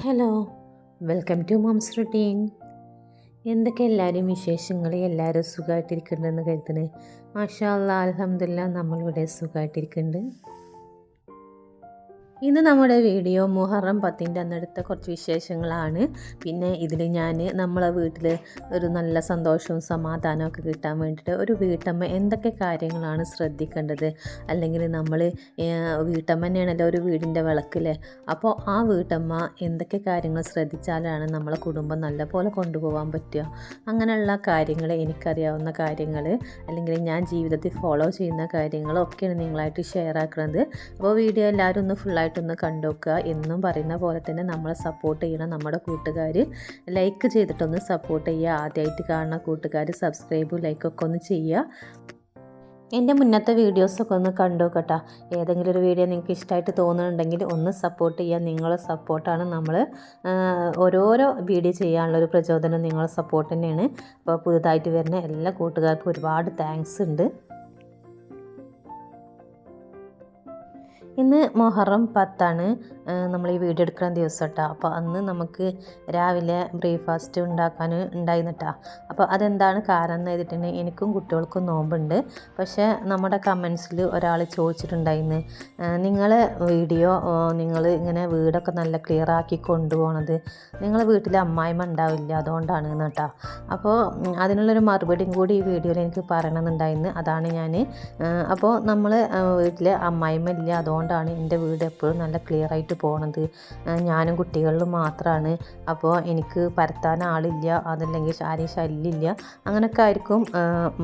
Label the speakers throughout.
Speaker 1: Hello, welcome to mom's routine. എന്തൊക്കെ എല്ലാവരും വിശേഷങ്ങൾ? എല്ലാവരും സുഖമായിട്ടിരിക്കുന്നുണ്ടെന്ന് കരുതുന്നത്. മാഷാ അല്ലാ, അൽഹംദുലില്ലാ, നമ്മളിവിടെ സുഖമായിട്ടിരിക്കുന്നുണ്ട്. ഇന്ന് നമ്മുടെ വീഡിയോ മുഹറം 10-ൻ്റെ അന്നെടുത്ത കുറച്ച് വിശേഷങ്ങളാണ്. പിന്നെ ഇതിൽ ഞാൻ നമ്മളെ വീട്ടിൽ ഒരു നല്ല സന്തോഷവും സമാധാനമൊക്കെ കിട്ടാൻ വേണ്ടിയിട്ട് ഒരു വീട്ടമ്മ എന്തൊക്കെ കാര്യങ്ങളാണ് ശ്രദ്ധിക്കേണ്ടത്, അല്ലെങ്കിൽ നമ്മൾ വീട്ടമ്മ തന്നെയാണല്ലോ ഒരു വീടിൻ്റെ വിളക്കില്ലേ. അപ്പോൾ ആ വീട്ടമ്മ എന്തൊക്കെ കാര്യങ്ങൾ ശ്രദ്ധിച്ചാലാണ് നമ്മളെ കുടുംബം നല്ലപോലെ കൊണ്ടുപോകാൻ പറ്റുക, അങ്ങനെയുള്ള കാര്യങ്ങൾ, എനിക്കറിയാവുന്ന കാര്യങ്ങൾ, അല്ലെങ്കിൽ ഞാൻ ജീവിതത്തിൽ ഫോളോ ചെയ്യുന്ന കാര്യങ്ങളൊക്കെയാണ് നിങ്ങളായിട്ട് ഷെയർ ആക്കുന്നത്. അപ്പോൾ വീഡിയോ എല്ലാവരും ഒന്ന് ഫുള്ളായിട്ട് ഒന്ന് കണ്ടു നോക്കുക. എന്നും പറയുന്ന പോലെ തന്നെ നമ്മളെ സപ്പോർട്ട് ചെയ്യണം നമ്മുടെ കൂട്ടുകാർ. ലൈക്ക് ചെയ്തിട്ടൊന്ന് സപ്പോർട്ട് ചെയ്യുക. ആദ്യമായിട്ട് കാണുന്ന കൂട്ടുകാർ സബ്സ്ക്രൈബും ലൈക്കൊക്കെ ഒന്ന് ചെയ്യുക. എൻ്റെ മുന്നത്തെ വീഡിയോസൊക്കെ ഒന്ന് കണ്ടു നോക്കട്ടെ. ഏതെങ്കിലും ഒരു വീഡിയോ നിങ്ങൾക്ക് ഇഷ്ടമായിട്ട് തോന്നുന്നുണ്ടെങ്കിൽ ഒന്ന് സപ്പോർട്ട് ചെയ്യുക. നിങ്ങളെ സപ്പോർട്ടാണ് നമ്മൾ ഓരോരോ വീഡിയോ ചെയ്യാനുള്ളൊരു പ്രചോദനം. നിങ്ങളെ സപ്പോർട്ട് തന്നെയാണ്. അപ്പോൾ പുതുതായിട്ട് വരുന്ന എല്ലാ കൂട്ടുകാർക്കും ഒരുപാട് താങ്ക്സ് ഉണ്ട്. ഇന്ന് മുഹറം 10 നമ്മൾ ഈ വീഡിയോ എടുക്കുന്ന ദിവസം കേട്ടോ. അപ്പോൾ അന്ന് നമുക്ക് രാവിലെ ബ്രേക്ക്ഫാസ്റ്റ് ഉണ്ടാക്കാൻ ഉണ്ടായിരുന്നിട്ടാ. അപ്പോൾ അതെന്താണ് കാരണം എന്ന് എഴുതിയിട്ടുണ്ടെങ്കിൽ എനിക്കും കുട്ടികൾക്കും നോമ്പുണ്ട്. പക്ഷേ നമ്മുടെ കമൻസിൽ ഒരാൾ ചോദിച്ചിട്ടുണ്ടായിരുന്നു, നിങ്ങൾ വീഡിയോ നിങ്ങൾ ഇങ്ങനെ വീടൊക്കെ നല്ല ക്ലിയർ ആക്കി കൊണ്ടുപോകണത് നിങ്ങളെ വീട്ടിൽ അമ്മായിമ്മ ഉണ്ടാവില്ല, അതുകൊണ്ടാണ് കേട്ടോ. അപ്പോൾ അതിനുള്ളൊരു മറുപടിയും കൂടി ഈ വീഡിയോയിൽ എനിക്ക് പറയണമെന്നുണ്ടായിരുന്നു. അതാണ് ഞാൻ. അപ്പോൾ നമ്മൾ വീട്ടിൽ അമ്മായിമ്മ ഇല്ല, അതുകൊണ്ടാണ് എൻ്റെ വീട് എപ്പോഴും നല്ല ക്ലിയർ ആയിട്ട് പോണത്. ഞാനും കുട്ടികളിലും മാത്രമാണ്. അപ്പോൾ എനിക്ക് പരത്താൻ ആളില്ല, അതല്ലെങ്കിൽ ആരെയും ശല്യമില്ല, അങ്ങനെയൊക്കെ ആയിരിക്കും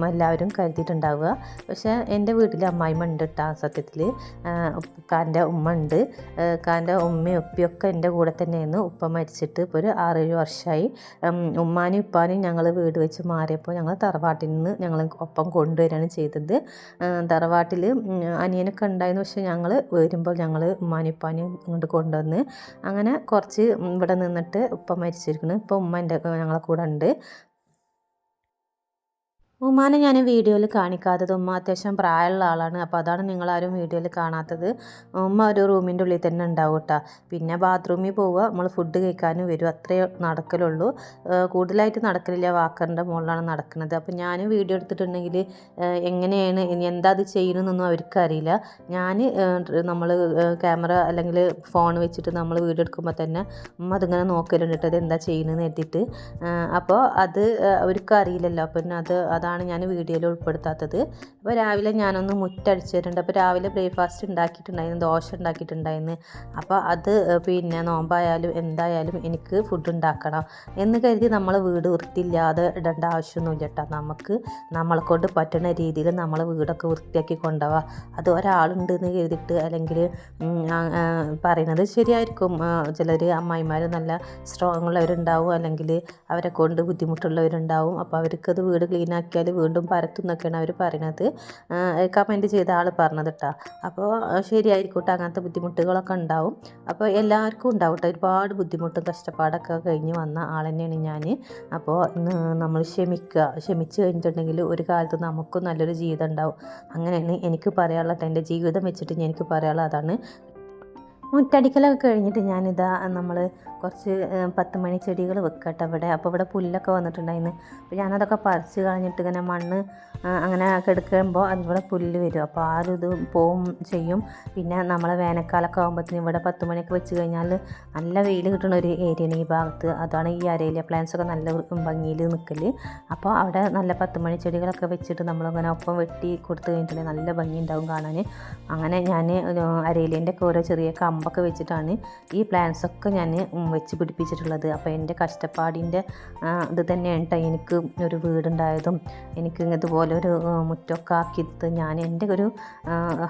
Speaker 1: എല്ലാവരും കരുതിയിട്ടുണ്ടാവുക. പക്ഷേ എൻ്റെ വീട്ടിൽ അമ്മായിമ്മ ഉണ്ട് കേട്ടോ. സത്യത്തിൽ കാൻ്റെ ഉമ്മ ഉണ്ട്. കാൻ്റെ ഉമ്മയും ഉപ്പയൊക്കെ എൻ്റെ കൂടെ തന്നെയായിരുന്നു. ഉപ്പ മരിച്ചിട്ട് ഇപ്പോൾ ഒരു 6-7 വർഷമായി. ഉമ്മാനും ഉപ്പാനും ഞങ്ങൾ വീട് വെച്ച് മാറിയപ്പോൾ ഞങ്ങൾ തറവാട്ടിൽ നിന്ന് ഞങ്ങൾ ഒപ്പം കൊണ്ടുവരികയാണ് ചെയ്തത്. തറവാട്ടിൽ അനിയനൊക്കെ ഉണ്ടായിരുന്നു. പക്ഷേ ഞങ്ങൾ വരുമ്പോൾ ഞങ്ങൾ ഉമ്മാനും ഉപ്പാനും ഇങ്ങോട്ട് കൊണ്ടുവന്ന് അങ്ങനെ കുറച്ച് ഇവിടെ നിന്നിട്ട് ഉപ്പ മരിച്ചിരിക്കുന്നു. ഇപ്പോൾ ഉമ്മ എൻ്റെ ഞങ്ങളെ കൂടെ ഉണ്ട്. ഉമ്മാനെ ഞാൻ വീഡിയോയിൽ കാണിക്കാത്തത്, ഉമ്മ അത്യാവശ്യം പ്രായമുള്ള ആളാണ്. അപ്പോൾ അതാണ് നിങ്ങളാരും വീഡിയോയിൽ കാണാത്തത്. ഉമ്മ ഒരു റൂമിൻ്റെ ഉള്ളിൽ തന്നെ ഉണ്ടാവും കേട്ടോ. പിന്നെ ബാത്റൂമിൽ പോവുക, നമ്മൾ ഫുഡ് കഴിക്കാനും വരും, അത്രയേ നടക്കലുള്ളൂ. കൂടുതലായിട്ട് നടക്കലില്ല, വാക്കറിൻ്റെ മുകളിലാണ് നടക്കുന്നത്. അപ്പോൾ ഞാൻ വീഡിയോ എടുത്തിട്ടുണ്ടെങ്കിൽ എങ്ങനെയാണ് ഇനി എന്താ അത് ചെയ്യണമെന്നൊന്നും അവർക്കറിയില്ല. ഞാൻ നമ്മൾ ക്യാമറ അല്ലെങ്കിൽ ഫോൺ വെച്ചിട്ട് നമ്മൾ വീഡിയോ എടുക്കുമ്പോൾ തന്നെ ഉമ്മ അതിങ്ങനെ നോക്കലുണ്ട് കേട്ടോ, അത് എന്താ ചെയ്യണമെന്ന് എത്തിയിട്ട്. അപ്പോൾ അത് അവർക്ക് അറിയില്ലല്ലോ. പിന്നെ അതാണ് ഞാൻ വീഡിയോയിൽ ഉൾപ്പെടുത്താത്തത്. അപ്പോൾ രാവിലെ ഞാനൊന്ന് മുറ്റടിച്ചിട്ടുണ്ട്. അപ്പോൾ രാവിലെ ബ്രേക്ക്ഫാസ്റ്റ് ഉണ്ടാക്കിയിട്ടുണ്ടായിരുന്നു, ദോശ ഉണ്ടാക്കിയിട്ടുണ്ടായിരുന്നു. അപ്പോൾ അത് പിന്നെ നോമ്പായാലും എന്തായാലും എനിക്ക് ഫുഡ് ഉണ്ടാക്കണം എന്ന് കരുതി നമ്മൾ വീട് വൃത്തിയില്ലാതെ ഇടേണ്ട ആവശ്യമൊന്നുമില്ല കേട്ടോ. നമുക്ക് നമ്മളെ കൊണ്ട് പറ്റുന്ന രീതിയിൽ നമ്മൾ വീടൊക്കെ വൃത്തിയാക്കി കൊണ്ടുപോവുക. അത് ഒരാളുണ്ടെന്ന് കരുതിയിട്ട് അല്ലെങ്കിൽ പറയുന്നത് ശരിയായിരിക്കും. ചിലർ അമ്മായിമാർ നല്ല സ്ട്രോങ് ഉള്ളവരുണ്ടാവും, അല്ലെങ്കിൽ അവരെ കൊണ്ട് ബുദ്ധിമുട്ടുള്ളവരുണ്ടാവും. അപ്പോൾ അവർക്കത് വീട് ക്ലീൻ ആക്കിയാൽ വീണ്ടും പരത്തും എന്നൊക്കെയാണ് അവർ പറയുന്നത്. കമൻറ്റ് ചെയ്ത ആൾ പറഞ്ഞത് കേട്ടോ. അപ്പോൾ ശരിയായിരിക്കട്ടെ, അങ്ങനത്തെ ബുദ്ധിമുട്ടുകളൊക്കെ ഉണ്ടാവും. അപ്പോൾ എല്ലാവർക്കും ഉണ്ടാവും കേട്ടോ. ഒരുപാട് ബുദ്ധിമുട്ടും കഷ്ടപ്പാടൊക്കെ കഴിഞ്ഞ് വന്ന ആൾ തന്നെയാണ് ഞാൻ. അപ്പോൾ നമ്മൾ ക്ഷമിച്ച് കഴിഞ്ഞിട്ടുണ്ടെങ്കിൽ ഒരു കാലത്ത് നമുക്കും നല്ലൊരു ജീവിതം ഉണ്ടാവും. അങ്ങനെയാണ് എനിക്ക് പറയാനുള്ളത്. എൻ്റെ ജീവിതം വെച്ചിട്ട് എനിക്ക് പറയാനുള്ളത് അതാണ്. മുറ്റടിക്കലൊക്കെ കഴിഞ്ഞിട്ട് ഞാനിതാ നമ്മൾ കുറച്ച് 10 മണി ചെടികൾ വെക്കട്ടെ ഇവിടെ. അപ്പോൾ ഇവിടെ പുല്ലൊക്കെ വന്നിട്ടുണ്ടായിരുന്നു. അപ്പോൾ ഞാനതൊക്കെ പറിച്ച് കളഞ്ഞിട്ട് ഇങ്ങനെ മണ്ണ് അങ്ങനെ കെടുക്കുമ്പോൾ അതിവിടെ പുല്ല് വരും. അപ്പോൾ ആരും ഇത് പോവും ചെയ്യും. പിന്നെ നമ്മളെ വേനൽക്കാലമൊക്കെ ആകുമ്പോഴത്തേനും ഇവിടെ 10 മണിയൊക്കെ വെച്ച് കഴിഞ്ഞാൽ നല്ല വെയിൽ കിട്ടുന്ന ഒരു ഏരിയയാണ് ഈ ഭാഗത്ത്. അതാണ് ഈ അരയിലെ പ്ലാന്റ്സൊക്കെ നല്ല ഭംഗിയിൽ നിൽക്കൽ. അപ്പോൾ അവിടെ നല്ല 10 മണി ചെടികളൊക്കെ വെച്ചിട്ട് നമ്മളിങ്ങനെ ഒപ്പം വെട്ടി കൊടുത്ത് കഴിഞ്ഞിട്ടുണ്ടെങ്കിൽ നല്ല ഭംഗി ഉണ്ടാവും കാണാൻ. അങ്ങനെ ഞാൻ അരയിലേൻ്റെ ഒക്കെ ഓരോ ചെറിയ കമ്പൊക്കെ വെച്ചിട്ടാണ് ഈ പ്ലാന്റ്സൊക്കെ ഞാൻ വെച്ച് പിടിപ്പിച്ചിട്ടുള്ളത്. അപ്പോൾ എൻ്റെ കഷ്ടപ്പാടിൻ്റെ ഇത് തന്നെയാണ് കേട്ടോ എനിക്ക് ഒരു വീടുണ്ടായതും എനിക്ക് ഇതുപോലെ ഒരു മുറ്റമൊക്കെ ആക്കിയിട്ട് ഞാൻ എൻ്റെ ഒരു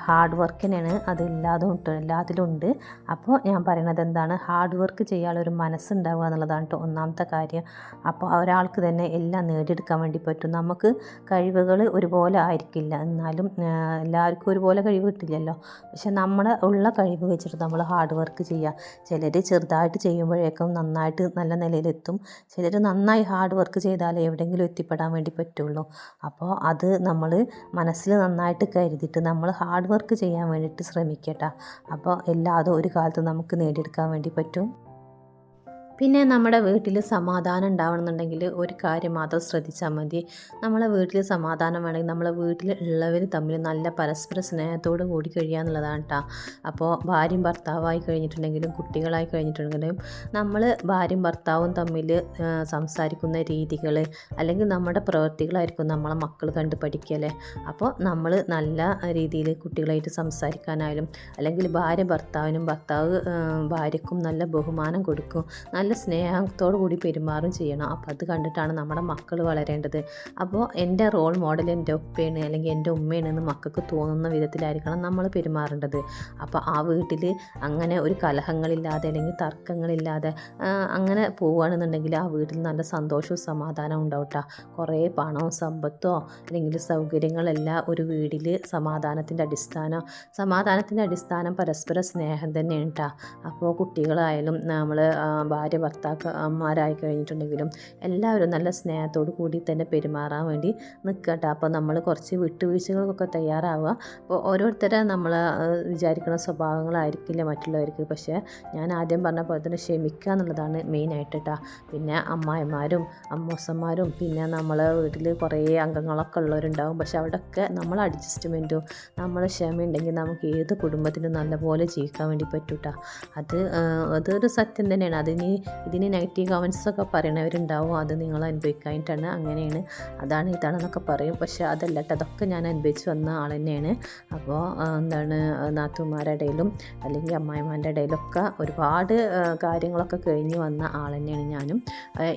Speaker 1: ഹാർഡ് വർക്ക് തന്നെയാണ്. അതില്ലാതും എല്ലാത്തിലും ഉണ്ട്. അപ്പോൾ ഞാൻ പറയുന്നത് എന്താണ്, ഹാർഡ് വർക്ക് ചെയ്യാനുള്ളൊരു മനസ്സുണ്ടാവുക എന്നുള്ളതാണ് കേട്ടോ ഒന്നാമത്തെ കാര്യം. അപ്പോൾ ഒരാൾക്ക് തന്നെ എല്ലാം നേടിയെടുക്കാൻ വേണ്ടി പറ്റും. നമുക്ക് കഴിവുകൾ ഒരുപോലെ ആയിരിക്കില്ല, എന്നാലും എല്ലാവർക്കും ഒരുപോലെ കഴിവ് കിട്ടില്ലല്ലോ. പക്ഷെ നമ്മുടെ ഉള്ള കഴിവ് വെച്ചിട്ട് നമ്മൾ ഹാർഡ് വർക്ക് ചെയ്യുക. ചിലർ ചെറുതായിട്ട് ചെയ്യുമ്പോഴേക്കും നന്നായിട്ട് നല്ല നിലയിലെത്തും. ചിലർ നന്നായി ഹാർഡ് വർക്ക് ചെയ്താലേ എവിടെയെങ്കിലും എത്തിപ്പെടാൻ വേണ്ടി പറ്റുള്ളൂ. അപ്പോൾ അത് നമ്മൾ മനസ്സിൽ നന്നായിട്ട് കരുതിയിട്ട് നമ്മൾ ഹാർഡ് വർക്ക് ചെയ്യാൻ വേണ്ടിയിട്ട് ശ്രമിക്കട്ടെ. അപ്പോൾ എല്ലാതും ഒരു കാലത്ത് നമുക്ക് നേടിയെടുക്കാൻ വേണ്ടി പറ്റും. പിന്നെ നമ്മുടെ വീട്ടിൽ സമാധാനം ഉണ്ടാവണമെന്നുണ്ടെങ്കിൽ ഒരു കാര്യം മാത്രം ശ്രദ്ധിച്ചാൽ മതി. നമ്മളെ വീട്ടിൽ സമാധാനം വേണമെങ്കിൽ നമ്മളെ വീട്ടിൽ ഉള്ളവർ തമ്മിൽ നല്ല പരസ്പര സ്നേഹത്തോട് കൂടി കഴിയുക എന്നുള്ളതാണ് കേട്ടോ. അപ്പോൾ ഭാര്യയും ഭർത്താവായി കഴിഞ്ഞിട്ടുണ്ടെങ്കിലും കുട്ടികളായി കഴിഞ്ഞിട്ടുണ്ടെങ്കിലും നമ്മൾ ഭാര്യയും ഭർത്താവും തമ്മിൽ സംസാരിക്കുന്ന രീതികൾ അല്ലെങ്കിൽ നമ്മുടെ പ്രവൃത്തികളായിരിക്കും നമ്മളെ മക്കൾ കണ്ട് പഠിക്കല്ലേ. അപ്പോൾ നമ്മൾ നല്ല രീതിയിൽ കുട്ടികളായിട്ട് സംസാരിക്കാനായാലും അല്ലെങ്കിൽ ഭാര്യ ഭർത്താവിനും ഭർത്താവ് ഭാര്യയ്ക്കും നല്ല ബഹുമാനം കൊടുക്കും, നല്ല സ്നേഹത്തോടു കൂടി പെരുമാറും ചെയ്യണം. അപ്പോൾ അത് കണ്ടിട്ടാണ് നമ്മുടെ മക്കൾ വളരേണ്ടത്. അപ്പോൾ എൻ്റെ റോൾ മോഡൽ എൻ്റെ ഉപ്പയാണ് അല്ലെങ്കിൽ എൻ്റെ ഉമ്മയാണ് എന്ന് മക്കൾക്ക് തോന്നുന്ന വിധത്തിലായിരിക്കണം നമ്മൾ പെരുമാറേണ്ടത്. അപ്പോൾ ആ വീട്ടിൽ അങ്ങനെ ഒരു കലഹങ്ങളില്ലാതെ അല്ലെങ്കിൽ തർക്കങ്ങളില്ലാതെ അങ്ങനെ പോവുകയാണെന്നുണ്ടെങ്കിൽ ആ വീട്ടിൽ നല്ല സന്തോഷവും സമാധാനവും ഉണ്ടാവും കേട്ടോ. കുറേ പണവും സമ്പത്തോ അല്ലെങ്കിൽ സൗകര്യങ്ങളെല്ലാം ഒരു വീട്ടിൽ സമാധാനത്തിൻ്റെ അടിസ്ഥാനം പരസ്പര സ്നേഹം തന്നെയാണ് കേട്ടോ. അപ്പോൾ കുട്ടികളായാലും നമ്മൾ ഭാര്യ ഭർത്താക്കന്മാരായി കഴിഞ്ഞിട്ടുണ്ടെങ്കിലും എല്ലാവരും നല്ല സ്നേഹത്തോടു കൂടി തന്നെ പെരുമാറാൻ വേണ്ടി നിൽക്കട്ടെ. അപ്പോൾ നമ്മൾ കുറച്ച് വിട്ടുവീഴ്ചകൾക്കൊക്കെ തയ്യാറാവുക. അപ്പോൾ ഓരോരുത്തരെ നമ്മൾ വിചാരിക്കുന്ന സ്വഭാവങ്ങളായിരിക്കില്ല മറ്റുള്ളവർക്ക്. പക്ഷേ ഞാൻ ആദ്യം പറഞ്ഞ പോലെ തന്നെ ക്ഷമിക്കുക എന്നുള്ളതാണ് മെയിനായിട്ട് കേട്ടോ. പിന്നെ അമ്മായിമാരും അമ്മൂസന്മാരും പിന്നെ നമ്മളെ വീട്ടിൽ കുറേ അംഗങ്ങളൊക്കെ ഉള്ളവരുണ്ടാവും. പക്ഷെ അവിടെയൊക്കെ നമ്മൾ അഡ്ജസ്റ്റ്മെൻറ്റും നമ്മൾ ക്ഷമയുണ്ടെങ്കിൽ നമുക്ക് ഏത് കുടുംബത്തിനും നല്ലപോലെ ജീവിക്കാൻ വേണ്ടി പറ്റും കേട്ടോ. അതൊരു സത്യം തന്നെയാണ്. ഇതിന് നെഗറ്റീവ് കമൻസൊക്കെ പറയണവരുണ്ടാവും, അത് നിങ്ങൾ അനുഭവിക്കാനായിട്ടാണ്, അങ്ങനെയാണ് അതാണ് ഇതാണെന്നൊക്കെ പറയും. പക്ഷേ അതല്ല കേട്ടോ, അതൊക്കെ ഞാൻ അനുഭവിച്ച് വന്ന ആൾ തന്നെയാണ്. അപ്പോൾ നാത്തൂന്മാരുടെ ഇടയിലും അല്ലെങ്കിൽ അമ്മായിമാരുടെ ഇടയിലൊക്കെ ഒരുപാട് കാര്യങ്ങളൊക്കെ കഴിഞ്ഞ് വന്ന ആൾ തന്നെയാണ് ഞാനും.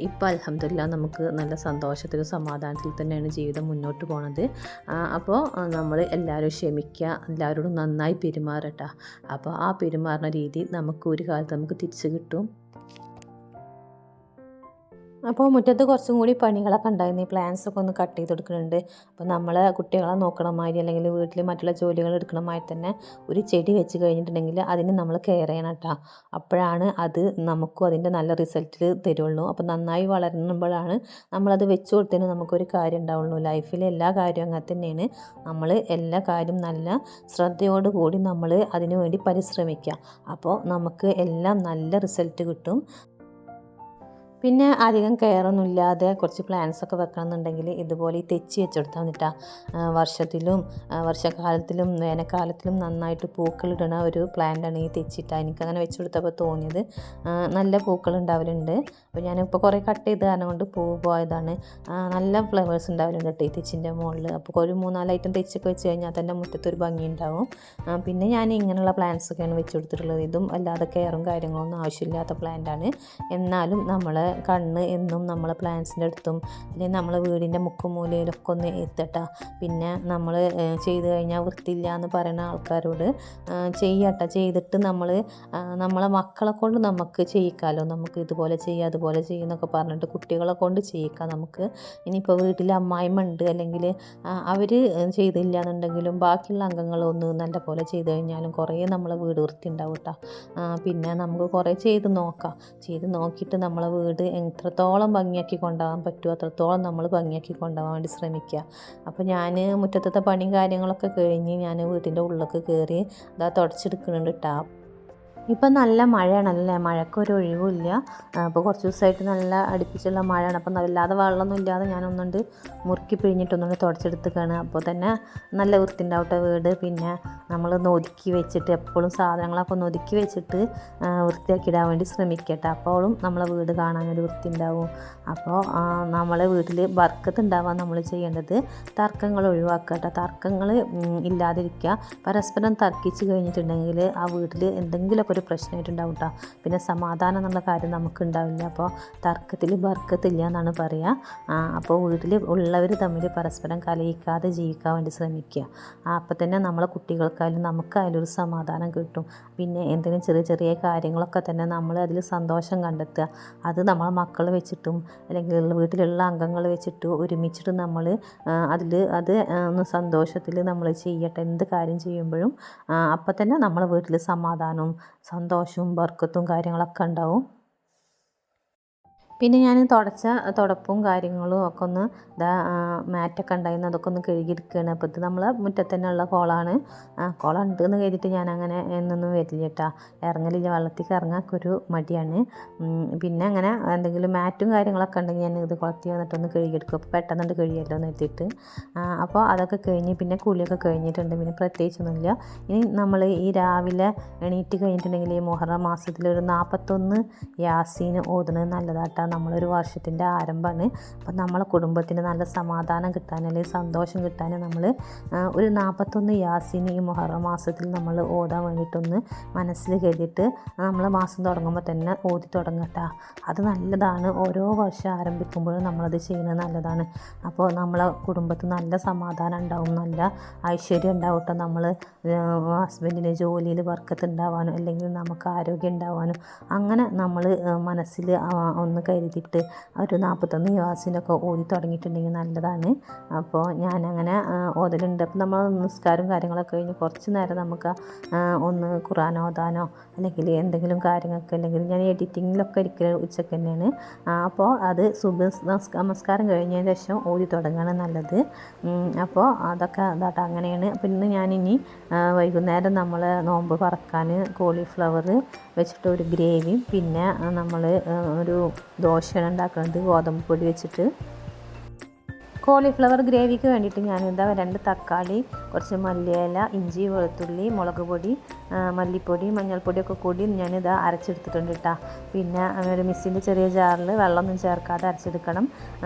Speaker 1: ഇപ്പോൾ അൽഹംദുലില്ലാ നമുക്ക് നല്ല സന്തോഷത്തിലും സമാധാനത്തിൽ തന്നെയാണ് ജീവിതം മുന്നോട്ട് പോണത്. അപ്പോൾ നമ്മൾ എല്ലാവരും ക്ഷമിക്കുക, എല്ലാവരോടും നന്നായി പെരുമാറട്ടെ. അപ്പോൾ ആ പെരുമാറുന്ന രീതി നമുക്ക് ഒരു കാലത്ത് നമുക്ക് തിരിച്ചു കിട്ടും. അപ്പോൾ മുറ്റത്ത് കുറച്ചും കൂടി പണികളൊക്കെ ഉണ്ടായിരുന്നു. ഈ പ്ലാന്റ്സൊക്കെ ഒന്ന് കട്ട് ചെയ്ത് കൊടുക്കുന്നുണ്ട്. അപ്പോൾ നമ്മൾ കുട്ടികളെ നോക്കണ മാതിരി അല്ലെങ്കിൽ വീട്ടിൽ മറ്റുള്ള ജോലികൾ എടുക്കണ മാതിരി തന്നെ ഒരു ചെടി വെച്ച് കഴിഞ്ഞിട്ടുണ്ടെങ്കിൽ അതിന് നമ്മൾ കെയർ ചെയ്യണം കേട്ടോ. അപ്പോഴാണ് അത് നമുക്കും അതിൻ്റെ നല്ല റിസൾട്ടിൽ തരുള്ളൂ. അപ്പോൾ നന്നായി വളരുമ്പോഴാണ് നമ്മളത് വെച്ച് കൊടുത്തതിന് നമുക്കൊരു കാര്യം ഉണ്ടാവുള്ളൂ. ലൈഫിലെ എല്ലാ കാര്യവും അങ്ങനെ തന്നെയാണ്. നമ്മൾ എല്ലാ കാര്യം നല്ല ശ്രദ്ധയോട് കൂടി നമ്മൾ അതിനു വേണ്ടി പരിശ്രമിക്കുക. അപ്പോൾ നമുക്ക് എല്ലാം നല്ല റിസൾട്ട് കിട്ടും. പിന്നെ അധികം കെയറൊന്നും ഇല്ലാതെ കുറച്ച് പ്ലാന്റ്സൊക്കെ വെക്കണമെന്നുണ്ടെങ്കിൽ ഇതുപോലെ ഈ തെച്ചി വെച്ചെടുത്താൽ മതിട്ടാ. വർഷക്കാലത്തിലും വേനൽക്കാലത്തിലും നന്നായിട്ട് പൂക്കളിടുന്ന ഒരു പ്ലാന്റാണ് ഈ തെച്ചിട്ട. എനിക്കങ്ങനെ വെച്ച് കൊടുത്തപ്പോൾ തോന്നിയത് നല്ല പൂക്കൾ ഉണ്ടാവലുണ്ട്. അപ്പോൾ ഞാനിപ്പോൾ കുറേ കട്ട് ചെയ്ത് കാരണം കൊണ്ട് പൂ പോയതാണ്. നല്ല ഫ്ലവേഴ്സ് ഉണ്ടാവലുണ്ട് കേട്ടോ ഈ തെച്ചിൻ്റെ മുകളിൽ. അപ്പോൾ ഒരു 3-4 ഐറ്റം തെച്ചൊക്കെ വെച്ച് കഴിഞ്ഞാൽ തന്നെ മുറ്റത്തൊരു ഭംഗി ഉണ്ടാവും. പിന്നെ ഞാൻ ഇങ്ങനെയുള്ള പ്ലാന്റ്സൊക്കെയാണ് വെച്ച് കൊടുത്തിട്ടുള്ളത്. ഇതും അല്ലാതെ കെയറും കാര്യങ്ങളൊന്നും ആവശ്യമില്ലാത്ത പ്ലാന്റാണ്. എന്നാലും നമ്മൾ കണ്ണ് എന്നും നമ്മളെ പ്ലാന്റ്സിൻ്റെ അടുത്തും അല്ലെങ്കിൽ നമ്മളെ വീടിൻ്റെ മുക്കുമൂലയിലൊക്കെ ഒന്ന് എത്തട്ടെ. പിന്നെ നമ്മൾ ചെയ്ത് കഴിഞ്ഞാൽ വൃത്തിയില്ല എന്ന് പറയുന്ന ആൾക്കാരോട് ചെയ്തിട്ട് നമ്മളെ മക്കളെ കൊണ്ട് നമുക്ക് ചെയ്യിക്കാമല്ലോ. നമുക്ക് ഇതുപോലെ ചെയ്യുക അതുപോലെ ചെയ്യുന്നൊക്കെ പറഞ്ഞിട്ട് കുട്ടികളെ കൊണ്ട് ചെയ്യിക്കാം നമുക്ക്. ഇനിയിപ്പോൾ വീട്ടിൽ അമ്മായിമ്മ ഉണ്ട് അല്ലെങ്കിൽ അവർ ചെയ്തില്ല എന്നുണ്ടെങ്കിലും ബാക്കിയുള്ള അംഗങ്ങളൊന്ന് നല്ല പോലെ ചെയ്ത് കഴിഞ്ഞാലും കുറേ നമ്മളെ വീട് വൃത്തി ഉണ്ടാവും കേട്ടോ. പിന്നെ നമുക്ക് കുറേ ചെയ്ത് നോക്കിയിട്ട് നമ്മളെ വീട് എത്രത്തോളം ഭംഗിയാക്കി കൊണ്ടുപോകാൻ പറ്റുമോ അത്രത്തോളം നമ്മൾ ഭംഗിയാക്കി കൊണ്ടുപോകാൻ വേണ്ടി ശ്രമിക്കുക. അപ്പോൾ ഞാൻ മുറ്റത്തത്തെ പണിയും കാര്യങ്ങളൊക്കെ കഴിഞ്ഞ് ഞാൻ വീട്ടിൻ്റെ ഉള്ളിലേക്ക് കയറി തുടച്ചെടുക്കുന്നുണ്ട് കേട്ടോ. ഇപ്പം നല്ല മഴയാണല്ലേ, മഴക്കൊരു ഒഴിവുമില്ല. അപ്പോൾ കുറച്ച് ദിവസമായിട്ട് നല്ല അടുപ്പിച്ചുള്ള മഴയാണ്. അപ്പം വല്ലാതെ വെള്ളമൊന്നും ഇല്ലാതെ ഞാനൊന്നുകൊണ്ട് മുറുക്കി പിഴിഞ്ഞിട്ടൊന്നുകൊണ്ട് തുടച്ചെടുത്തേക്കാണ്. അപ്പോൾ തന്നെ നല്ല വൃത്തി ഉണ്ടാവട്ടെ വീട്. പിന്നെ നമ്മളൊന്ന് ഒതുക്കി വെച്ചിട്ട് എപ്പോഴും സാധനങ്ങളൊക്കെ ഒന്ന് ഒതുക്കി വെച്ചിട്ട് വൃത്തിയാക്കിയിടാൻ വേണ്ടി ശ്രമിക്കട്ടെ. അപ്പോഴും നമ്മളെ വീട് കാണാനൊരു വൃത്തി ഉണ്ടാവും. അപ്പോൾ നമ്മളെ വീട്ടിൽ ബർക്കത്ത് ഉണ്ടാവാൻ നമ്മൾ ചെയ്യേണ്ടത് തർക്കങ്ങൾ ഒഴിവാക്കട്ടെ. തർക്കങ്ങൾ ഇല്ലാതിരിക്കുക. പരസ്പരം തർക്കിച്ച് കഴിഞ്ഞിട്ടുണ്ടെങ്കിൽ ആ വീട്ടിൽ എന്തെങ്കിലുമൊക്കെ ഒരു പ്രശ്നമായിട്ടുണ്ടാവും കേട്ടോ. പിന്നെ സമാധാനം എന്നുള്ള കാര്യം നമുക്ക് ഉണ്ടാവില്ല. അപ്പോൾ തർക്കത്തിൽ ബർക്കത്തില്ല എന്നാണ് പറയുക. അപ്പോൾ വീട്ടിൽ ഉള്ളവർ തമ്മിൽ പരസ്പരം കലഹിക്കാതെ ജീവിക്കാൻ വേണ്ടി ശ്രമിക്കുക. അപ്പോൾ തന്നെ നമ്മളെ കുട്ടികൾക്കായാലും നമുക്കായാലും ഒരു സമാധാനം കിട്ടും. പിന്നെ എന്തെങ്കിലും ചെറിയ ചെറിയ കാര്യങ്ങളൊക്കെ തന്നെ നമ്മൾ അതിൽ സന്തോഷം കണ്ടെത്തുക. അത് നമ്മളെ മക്കൾ വെച്ചിട്ടും അല്ലെങ്കിൽ വീട്ടിലുള്ള അംഗങ്ങൾ വെച്ചിട്ട് ഒരുമിച്ചിട്ട് നമ്മൾ അത് സന്തോഷത്തിൽ നമ്മൾ ചെയ്യട്ടെ. എന്ത് കാര്യം ചെയ്യുമ്പോഴും അപ്പം തന്നെ നമ്മളെ വീട്ടിൽ സമാധാനവും സന്തോഷവും ബർക്കത്തും കാര്യങ്ങളൊക്കെ ഉണ്ടാവും. പിന്നെ ഞാൻ തുടപ്പും കാര്യങ്ങളും ഒക്കെ ഒന്ന് മാറ്റൊക്കെ ഉണ്ടായിരുന്നു, അതൊക്കെ ഒന്ന് കഴുകിയെടുക്കുകയാണ്. അപ്പോൾ ഇത് നമ്മളെ മുറ്റത്ത് തന്നെയുള്ള കുളമാണ്. കുളം ഉണ്ട് എന്ന് കരുതിയിട്ട് ഞാൻ അങ്ങനെ എന്നൊന്നും വരില്ല കേട്ടോ, ഇറങ്ങലില്ല, വെള്ളത്തേക്ക് ഇറങ്ങാനൊക്കെ ഒരു മടിയാണ്. പിന്നെ അങ്ങനെ എന്തെങ്കിലും മാറ്റും കാര്യങ്ങളൊക്കെ ഉണ്ടെങ്കിൽ ഞാൻ ഇത് കുളത്തിൽ വന്നിട്ടൊന്ന് കഴുകിയെടുക്കും, അപ്പോൾ പെട്ടെന്ന് കഴിയുമല്ലോ എന്ന് എത്തിയിട്ട്. അപ്പോൾ അതൊക്കെ കഴിഞ്ഞ് പിന്നെ കുളിയൊക്കെ കഴിഞ്ഞിട്ടുണ്ട്, പിന്നെ പ്രത്യേകിച്ചൊന്നുമില്ല. ഇനി നമ്മൾ ഈ രാവിലെ എണീറ്റ് കഴിഞ്ഞിട്ടുണ്ടെങ്കിൽ ഈ മുഹറം മാസത്തിൽ ഒരു 41 യാസീൻ ഓതുന്നത് നല്ലതാട്ടോ. നമ്മളൊരു വർഷത്തിൻ്റെ ആരംഭമാണ്. അപ്പം നമ്മളെ കുടുംബത്തിന് നല്ല സമാധാനം കിട്ടാൻ അല്ലെങ്കിൽ സന്തോഷം കിട്ടാൻ നമ്മൾ ഒരു 41 യാസീൻ ഈ മുഹറം മാസത്തിൽ നമ്മൾ ഓതാൻ വേണ്ടിയിട്ടൊന്ന് മനസ്സിൽ കരുതിയിട്ട് നമ്മൾ മാസം തുടങ്ങുമ്പോൾ തന്നെ ഓതി തുടങ്ങട്ടോ. അത് നല്ലതാണ്, ഓരോ വർഷം ആരംഭിക്കുമ്പോഴും നമ്മളത് ചെയ്യുന്നത് നല്ലതാണ്. അപ്പോൾ നമ്മളെ കുടുംബത്തിൽ നല്ല സമാധാനം ഉണ്ടാവും, നല്ല ഐശ്വര്യം ഉണ്ടാവും കേട്ടോ. നമ്മൾ ഹസ്ബൻഡിന് ജോലിയിൽ ബർക്കത്ത് ഉണ്ടാവാനും അല്ലെങ്കിൽ നമുക്ക് ആരോഗ്യം ഉണ്ടാവാനും അങ്ങനെ നമ്മൾ മനസ്സിൽ ഒന്ന് കരുതിയിട്ട് ഒരു 41 യാസീനൊക്കെ ഓതി തുടങ്ങിയിട്ടുണ്ടെങ്കിൽ നല്ലതാണ്. അപ്പോൾ ഞാനങ്ങനെ ഓതലുണ്ട്. അപ്പോൾ നമ്മൾ നിസ്കാരം കാര്യങ്ങളൊക്കെ കഴിഞ്ഞ് കുറച്ച് നേരം നമുക്ക് ഒന്ന് ഖുർആൻ ഓതാനോ അല്ലെങ്കിൽ എന്തെങ്കിലും കാര്യങ്ങൾക്ക്, അല്ലെങ്കിൽ ഞാൻ എഡിറ്റിങ്ങിലൊക്കെ ഇരിക്കൽ ഉച്ചയ്ക്ക് തന്നെയാണ്. അപ്പോൾ അത് നമസ്കാരം കഴിഞ്ഞതിന് ശേഷം ഓതി തുടങ്ങുകയാണ് നല്ലത്. അപ്പോൾ അതൊക്കെ അതാട്ടോ, അങ്ങനെയാണ്. അപ്പോൾ ഇന്ന് ഞാനിനി വൈകുന്നേരം നമ്മൾ നോമ്പ് പറക്കാൻ കോളിഫ്ലവർ വെച്ചിട്ട് ഒരു ഗ്രേവിയും പിന്നെ നമ്മൾ ഒരു ദോശയാണ് ഉണ്ടാക്കുന്നത് ഗോതമ്പ് പൊടി വെച്ചിട്ട്. കോളിഫ്ലവർ ഗ്രേവിക്ക് വേണ്ടിയിട്ട് ഞാനിതാ 2 തക്കാളി, കുറച്ച് മല്ലിയില, ഇഞ്ചി, വെളുത്തുള്ളി, മുളക് പൊടി, മല്ലിപ്പൊടി, മഞ്ഞൾപ്പൊടിയൊക്കെ കൂടി ഞാനിതാ അരച്ചെടുത്തിട്ടുണ്ട് കേട്ടോ. പിന്നെ ഒരു മിക്സിൻ്റെ ചെറിയ ജാറിൽ വെള്ളമൊന്നും ചേർക്കാതെ അരച്ചെടുക്കണം.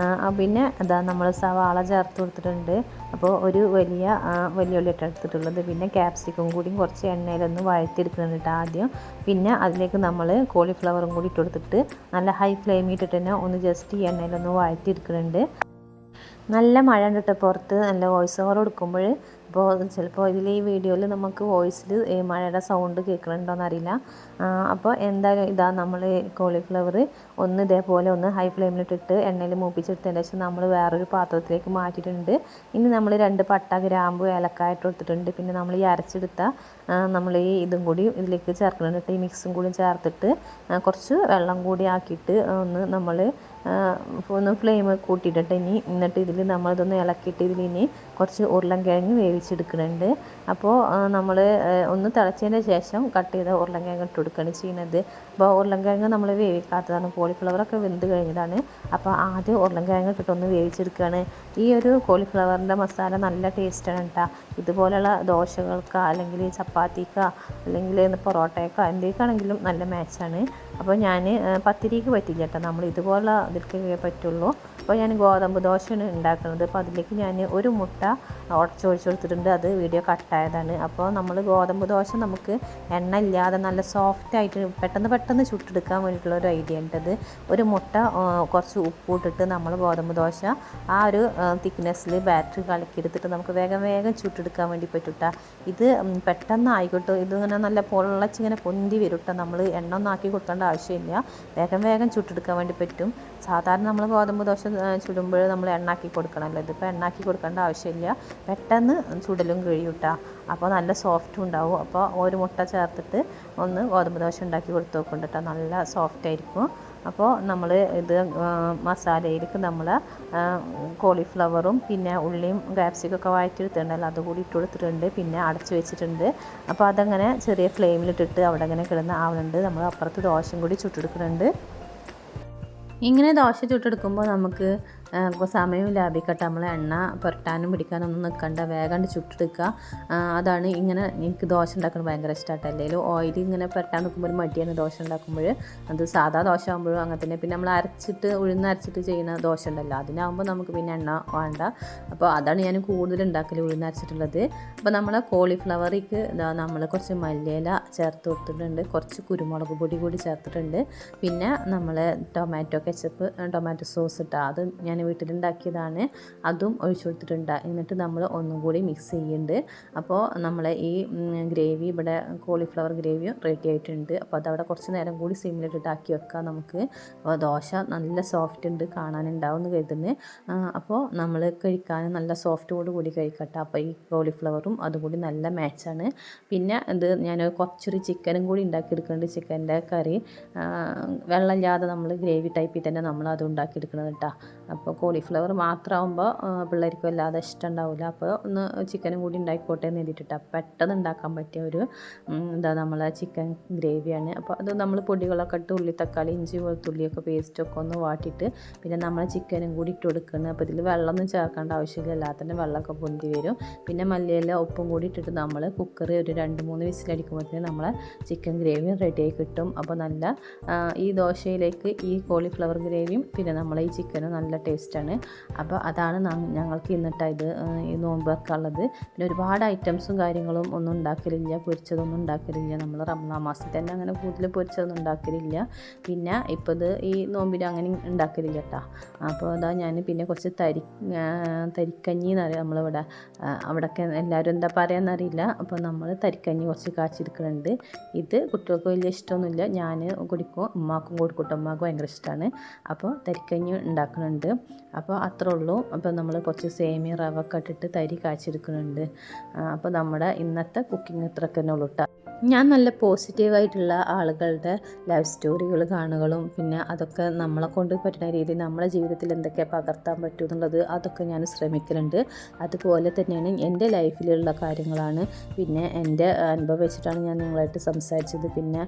Speaker 1: പിന്നെ ഇതാ നമ്മൾ സവാള ചേർത്ത് കൊടുത്തിട്ടുണ്ട്. അപ്പോൾ ഒരു വലിയ ഉള്ളി എടുത്തിട്ടുള്ളത്. പിന്നെ ക്യാപ്സിക്കം കൂടിയും കുറച്ച് എണ്ണയിലൊന്ന് വഴറ്റിയെടുക്കുന്നുണ്ട് കേട്ടോ ആദ്യം. പിന്നെ അതിലേക്ക് നമ്മൾ കോളിഫ്ലവറും കൂടി ഇട്ട് കൊടുത്തിട്ട് നല്ല ഹൈ ഫ്ലെയിമിൽ ഇട്ടിട്ട് തന്നെ ഒന്ന് ജസ്റ്റ് ഈ എണ്ണയിലൊന്ന് വഴറ്റിയെടുക്കുന്നുണ്ട്. നല്ല മഴ ഉണ്ട് കേട്ടോ പുറത്ത്, നല്ല വോയിസ് ഓവർ കൊടുക്കുമ്പോൾ. അപ്പോൾ ചിലപ്പോൾ ഇതിൽ ഈ വീഡിയോയിൽ നമുക്ക് വോയിസിൽ മഴയുടെ സൗണ്ട് കേൾക്കണുണ്ടോയെന്നറിയില്ല. അപ്പോൾ എന്തായാലും ഇതാ നമ്മൾ കോളിഫ്ലവർ ഒന്ന് ഇതേപോലെ ഒന്ന് ഹൈ ഫ്ലെയിമിലിട്ടിട്ട് എണ്ണയിൽ മൂപ്പിച്ചെടുത്തതിന് ശേഷം നമ്മൾ വേറൊരു പാത്രത്തിലേക്ക് മാറ്റിയിട്ടുണ്ട്. ഇനി നമ്മൾ 2 പട്ട, ഗ്രാമ്പു, ഏലക്കായ ഇട്ട് കൊടുത്തിട്ടുണ്ട്. പിന്നെ നമ്മൾ ഈ അരച്ചെടുത്ത നമ്മൾ ഈ ഇതും കൂടി ഇതിലേക്ക് ചേർക്കുന്നുണ്ട്. ഈ മിക്സും കൂടി ചേർത്തിട്ട് കുറച്ച് വെള്ളം കൂടി ആക്കിയിട്ട് ഒന്ന് നമ്മൾ ഒന്ന് ഫ്ലെയിം കൂട്ടിയിട്ടിട്ട് എന്നിട്ട് ഇതിൽ നമ്മളിതൊന്ന് ഇളക്കിയിട്ട് ഇതിലിനി കുറച്ച് ഉരുളൻകിഴങ്ങ് വേവിച്ചെടുക്കുന്നുണ്ട്. അപ്പോൾ നമ്മൾ ഒന്ന് തിളച്ചതിന് ശേഷം കട്ട് ചെയ്ത ഉരുളൻകിഴങ്ങ് ഇട്ട് കൊടുക്കുകയാണ് ചെയ്യുന്നത്. അപ്പോൾ ഉരുളൻകിഴങ്ങ് നമ്മൾ വേവിക്കാത്തതാണ്, കോളിഫ്ലവറൊക്കെ വെന്ത് കഴിഞ്ഞതാണ്. അപ്പോൾ ആദ്യം ഉരുളൻകിഴങ്ങ് ഇട്ടിട്ടൊന്ന് വേവിച്ചെടുക്കുകയാണ്. ഈ ഒരു കോളിഫ്ലവറിൻ്റെ മസാല നല്ല ടേസ്റ്റാണ് കേട്ടോ. ഇതുപോലെയുള്ള ദോശകൾക്ക് അല്ലെങ്കിൽ ചപ്പാത്തിക്കോ അല്ലെങ്കിൽ പൊറോട്ടയ്ക്കോ എന്തൊക്കെയാണെങ്കിലും നല്ല മാച്ചാണ്. അപ്പോൾ ഞാൻ പത്തിരിക്ക് പറ്റില്ല കേട്ടോ, നമ്മൾ ഇതുപോലെ ഇതിൽക്കേ പറ്റുള്ളൂ. അപ്പോൾ ഞാൻ ഗോതമ്പ് ദോശയാണ് ഉണ്ടാക്കുന്നത്. അപ്പോൾ അതിലേക്ക് ഞാൻ ഒരു മുട്ട ഉടച്ചൊഴിച്ച് കൊടുത്തിട്ടുണ്ട്, അത് വീഡിയോ കട്ടായതാണ്. അപ്പോൾ നമ്മൾ ഗോതമ്പ് ദോശ നമുക്ക് എണ്ണ ഇല്ലാതെ നല്ല സോഫ്റ്റായിട്ട് പെട്ടെന്ന് ചുട്ടെടുക്കാൻ വേണ്ടിയിട്ടുള്ള ഒരു ഐഡിയ ഉണ്ടത്. ഒരു മുട്ട കുറച്ച് ഉപ്പ് ഇട്ടിട്ട് നമ്മൾ ഗോതമ്പ് ദോശ ആ ഒരു തിക്നെസ്സിൽ ബാറ്ററി കലക്കിയെടുത്തിട്ട് നമുക്ക് വേഗം ചുട്ടെടുക്കാൻ വേണ്ടി പറ്റും കേട്ടോ. ഇത് പെട്ടെന്ന് ആയിക്കോട്ടെ, ഇതിങ്ങനെ നല്ല പൊള്ളച്ചിങ്ങനെ പൊന്തി വരും കേട്ടോ. നമ്മൾ എണ്ണ ഒന്നും ആക്കി കൊടുക്കേണ്ട ആവശ്യമില്ല, വേഗം ചുട്ടെടുക്കാൻ വേണ്ടി പറ്റും. സാധാരണ നമ്മൾ ഗോതമ്പ് ദോശ ചുടുമ്പോൾ നമ്മൾ എണ്ണാക്കി കൊടുക്കണമല്ലോ, ഇതിപ്പോൾ എണ്ണാക്കി കൊടുക്കേണ്ട ആവശ്യമില്ല, പെട്ടെന്ന് ചുടലും കഴിയും കേട്ടോ. അപ്പോൾ നല്ല സോഫ്റ്റും ഉണ്ടാവും. അപ്പോൾ ഒരു മുട്ട ചേർത്തിട്ട് ഒന്ന് ഗോതമ്പ് ദോശ ഉണ്ടാക്കി കൊടുത്ത് നോക്കുന്നുണ്ട് കേട്ടോ, നല്ല സോഫ്റ്റ് ആയിരിക്കും. അപ്പോൾ നമ്മൾ ഇത് മസാലയിലേക്ക് നമ്മൾ കോളിഫ്ലവറും പിന്നെ ഉള്ളിയും ക്യാപ്സിക്കൊക്കെ വഴറ്റിയെടുത്തിട്ടുണ്ടല്ലോ അതുകൂടി ഇട്ട് കൊടുത്തിട്ടുണ്ട്. പിന്നെ അടച്ച് വെച്ചിട്ടുണ്ട്. അപ്പോൾ അതങ്ങനെ ചെറിയ ഫ്ലെയിമിലിട്ടിട്ട് അവിടെ അങ്ങനെ കിടന്ന് ആവുന്നുണ്ട്. നമ്മൾ അപ്പുറത്ത് ദോശയും കൂടി ചുട്ടെടുക്കുന്നുണ്ട്. ഇങ്ങനെ ദോശ ചുട്ടെടുക്കുമ്പോൾ നമുക്ക് സമയം ലാഭിക്കട്ടെ, നമ്മൾ എണ്ണ പുരട്ടാനും പിടിക്കാനൊന്നും നിൽക്കണ്ട, വേഗം ചുട്ടെടുക്കുക. അതാണ് ഇങ്ങനെ എനിക്ക് ദോശ ഉണ്ടാക്കുന്നത് ഭയങ്കര ഇഷ്ടമായിട്ട്. അല്ലെങ്കിൽ ഓയിൽ ഇങ്ങനെ പുരട്ടാൻ നിൽക്കുമ്പോൾ ഒരു മടിയാണ് ദോശ ഉണ്ടാക്കുമ്പോൾ. അത് സാധാ ദോശ ആകുമ്പോഴും അങ്ങനെ തന്നെ. പിന്നെ നമ്മൾ ഉഴുന്നരച്ചിട്ട് ചെയ്യുന്ന ദോശ ഉണ്ടല്ലോ, അതിനാകുമ്പോൾ നമുക്ക് പിന്നെ എണ്ണ വേണ്ട. അപ്പോൾ അതാണ് ഞാൻ കൂടുതൽ ഉണ്ടാക്കൽ, ഉഴുന്നരച്ചിട്ടുള്ളത്. അപ്പോൾ നമ്മളെ കോളിഫ്ലവറിക്ക് നമ്മൾ കുറച്ച് മല്ലിയില ചേർത്ത് കൊടുത്തിട്ടുണ്ട്, കുറച്ച് കുരുമുളക് പൊടി കൂടി ചേർത്തിട്ടുണ്ട്. പിന്നെ നമ്മൾ ടൊമാറ്റോ കെച്ചപ്പ്, ടൊമാറ്റോ സോസ് ഇട്ടാൽ അത് ഞാൻ ഞാൻ വീട്ടിലുണ്ടാക്കിയതാണ്, അതും ഒഴിച്ചു കൊടുത്തിട്ടുണ്ട്. എന്നിട്ട് നമ്മൾ ഒന്നും കൂടി മിക്സ് ചെയ്യുന്നുണ്ട്. അപ്പോൾ നമ്മളെ ഈ ഗ്രേവി ഇവിടെ കോളിഫ്ലവർ ഗ്രേവിയും റെഡി ആയിട്ടുണ്ട്. അപ്പോൾ അതവിടെ കുറച്ച് നേരം കൂടി സിമ്മിലിട്ടിട്ട് ആക്കി വെക്കാം നമുക്ക്. അപ്പോൾ ദോശ നല്ല സോഫ്റ്റ് ഉണ്ട്, കാണാനുണ്ടാവും എന്ന് കരുതുന്നു. അപ്പോൾ നമ്മൾ കഴിക്കാൻ നല്ല സോഫ്റ്റോട് കൂടി കഴിക്കട്ടെ. അപ്പോൾ ഈ കോളിഫ്ലവറും അതുകൂടി നല്ല മാച്ചാണ്. പിന്നെ ഇത് ഞാൻ കുറച്ചൊരു ചിക്കനും കൂടി ഉണ്ടാക്കിയെടുക്കുന്നുണ്ട്. ചിക്കൻ്റെ കറി വെള്ളമില്ലാതെ നമ്മൾ ഗ്രേവി ടൈപ്പിൽ തന്നെ നമ്മൾ അത് ഉണ്ടാക്കിയെടുക്കുന്നത് കേട്ടോ. അപ്പോൾ കോളിഫ്ലവർ മാത്രമാകുമ്പോൾ പിള്ളേർക്ക് വല്ലാതെ ഇഷ്ടം ഉണ്ടാവില്ല. അപ്പോൾ ഒന്ന് ചിക്കനും കൂടി ഉണ്ടാക്കിക്കോട്ടെ എന്ന് എഴുതിയിട്ടാണ്. പെട്ടെന്ന് ഉണ്ടാക്കാൻ പറ്റിയ ഒരു നമ്മളെ ചിക്കൻ ഗ്രേവിയാണ്. അപ്പോൾ അത് നമ്മൾ പൊടികളൊക്കെ ഇട്ട് ഉള്ളി തക്കാളി ഇഞ്ചി വെളുത്തുള്ളിയൊക്കെ പേസ്റ്റൊക്കെ ഒന്ന് വാട്ടിയിട്ട് പിന്നെ നമ്മൾ ചിക്കനും കൂടി ഇട്ട് കൊടുക്കുന്നത്. അപ്പോൾ ഇതിൽ വെള്ളമൊന്നും ചേർക്കേണ്ട ആവശ്യമില്ല, എല്ലാത്തിനും വെള്ളമൊക്കെ പൊന്തി വരും. പിന്നെ മല്ലിയില ഉപ്പും കൂടി ഇട്ടിട്ട് നമ്മൾ കുക്കർ ഒരു 2-3 വിസിലടിക്കുമ്പോഴത്തേന് നമ്മളെ ചിക്കൻ ഗ്രേവിയും റെഡിയായി കിട്ടും. അപ്പോൾ നല്ല ഈ ദോശയിലേക്ക് ഈ കോളിഫ്ലവർ ഗ്രേവിയും പിന്നെ നമ്മളെ ഈ ചിക്കനും നല്ല ടേസ്റ്റാണ്. അപ്പോൾ അതാണ് ഞങ്ങൾക്ക് ഇന്നിട്ട് ഈ നോമ്പ് വെക്കാനുള്ളത്. പിന്നെ ഒരുപാട് ഐറ്റംസും കാര്യങ്ങളും ഒന്നും ഉണ്ടാക്കലില്ല, പൊരിച്ചതൊന്നും ഉണ്ടാക്കലില്ല. നമ്മൾ റമദാൻ മാസത്തിൽ തന്നെ അങ്ങനെ കൂടുതൽ പൊരിച്ചതൊന്നും ഉണ്ടാക്കലില്ല. പിന്നെ ഇപ്പോൾ ഇത് ഈ നോമ്പിന് അങ്ങനെ ഉണ്ടാക്കലില്ല കേട്ടോ. അപ്പോൾ അതാ ഞാൻ പിന്നെ കുറച്ച് തരിക്കഞ്ഞി എന്നറിയാം നമ്മളിവിടെ, അവിടെയൊക്കെ എല്ലാവരും എന്താ പറയുകയെന്നറിയില്ല. അപ്പോൾ നമ്മൾ തരിക്കഞ്ഞി കുറച്ച് കാച്ചെടുക്കുന്നുണ്ട്. ഇത് കുട്ടികൾക്ക് വലിയ ഇഷ്ടമൊന്നുമില്ല, ഞാൻ കുടിക്കും, ഉമ്മാക്കും കൊടുക്കും. ഉമ്മാക്ക് ഭയങ്കര ഇഷ്ടമാണ്. അപ്പോൾ തരിക്കഞ്ഞി ഉണ്ടാക്കുന്നുണ്ട്. അപ്പോൾ അത്രേ ഉള്ളൂ. അപ്പോൾ നമ്മൾ കുറച്ച് സേമിയ റവ ഒക്കെ ഇട്ടിട്ട് തരി കാച്ചെടുക്കുന്നുണ്ട്. അപ്പോൾ നമ്മുടെ ഇന്നത്തെ കുക്കിംഗ് ഇത്രയൊക്കെ തന്നെ ഉള്ളൂ കേട്ടോ. ഞാൻ നല്ല പോസിറ്റീവായിട്ടുള്ള ആളുകളുടെ ലൈഫ് സ്റ്റോറികൾ കാണുകയും പിന്നെ അതൊക്കെ നമ്മളെ കൊണ്ട് പറ്റുന്ന രീതിയിൽ നമ്മളെ ജീവിതത്തിൽ എന്തൊക്കെ പകർത്താൻ പറ്റും എന്നുള്ളത് അതൊക്കെ ഞാൻ ശ്രമിക്കലുണ്ട്. അതുപോലെ തന്നെയാണ് എൻ്റെ ലൈഫിലുള്ള കാര്യങ്ങളാണ്. പിന്നെ എൻ്റെ അനുഭവം വെച്ചിട്ടാണ് ഞാൻ നിങ്ങളായിട്ട് സംസാരിച്ചത്. പിന്നെ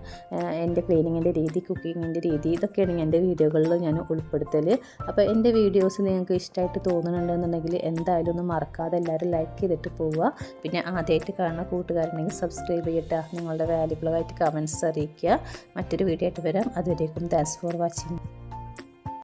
Speaker 1: എൻ്റെ ക്ലീനിങ്ങിൻ്റെ രീതി, കുക്കിങ്ങിൻ്റെ രീതി, ഇതൊക്കെയാണ് എൻ്റെ വീഡിയോകളിൽ ഞാൻ ഉൾപ്പെടുത്തൽ. അപ്പോൾ എൻ്റെ വീഡിയോസ് നിങ്ങൾക്ക് ഇഷ്ടമായിട്ട് തോന്നുന്നുണ്ടെന്നുണ്ടെങ്കിൽ എന്തായാലും ഒന്ന് മറക്കാതെ എല്ലാവരും ലൈക്ക് ചെയ്തിട്ട് പോവുക. പിന്നെ ആദ്യമായിട്ട് കാണുന്ന കൂട്ടുകാരുണ്ടെങ്കിൽ സബ്സ്ക്രൈബ് ചെയ്യട്ടെ. നിങ്ങളുടെ വാല്യുബിളായിട്ട് കമൻറ്റ്സ് അറിയിക്കുക. മറ്റൊരു വീഡിയോ ആയിട്ട് വരാം. അതുവരേക്കും താങ്ക്സ് ഫോർ വാച്ചിങ്.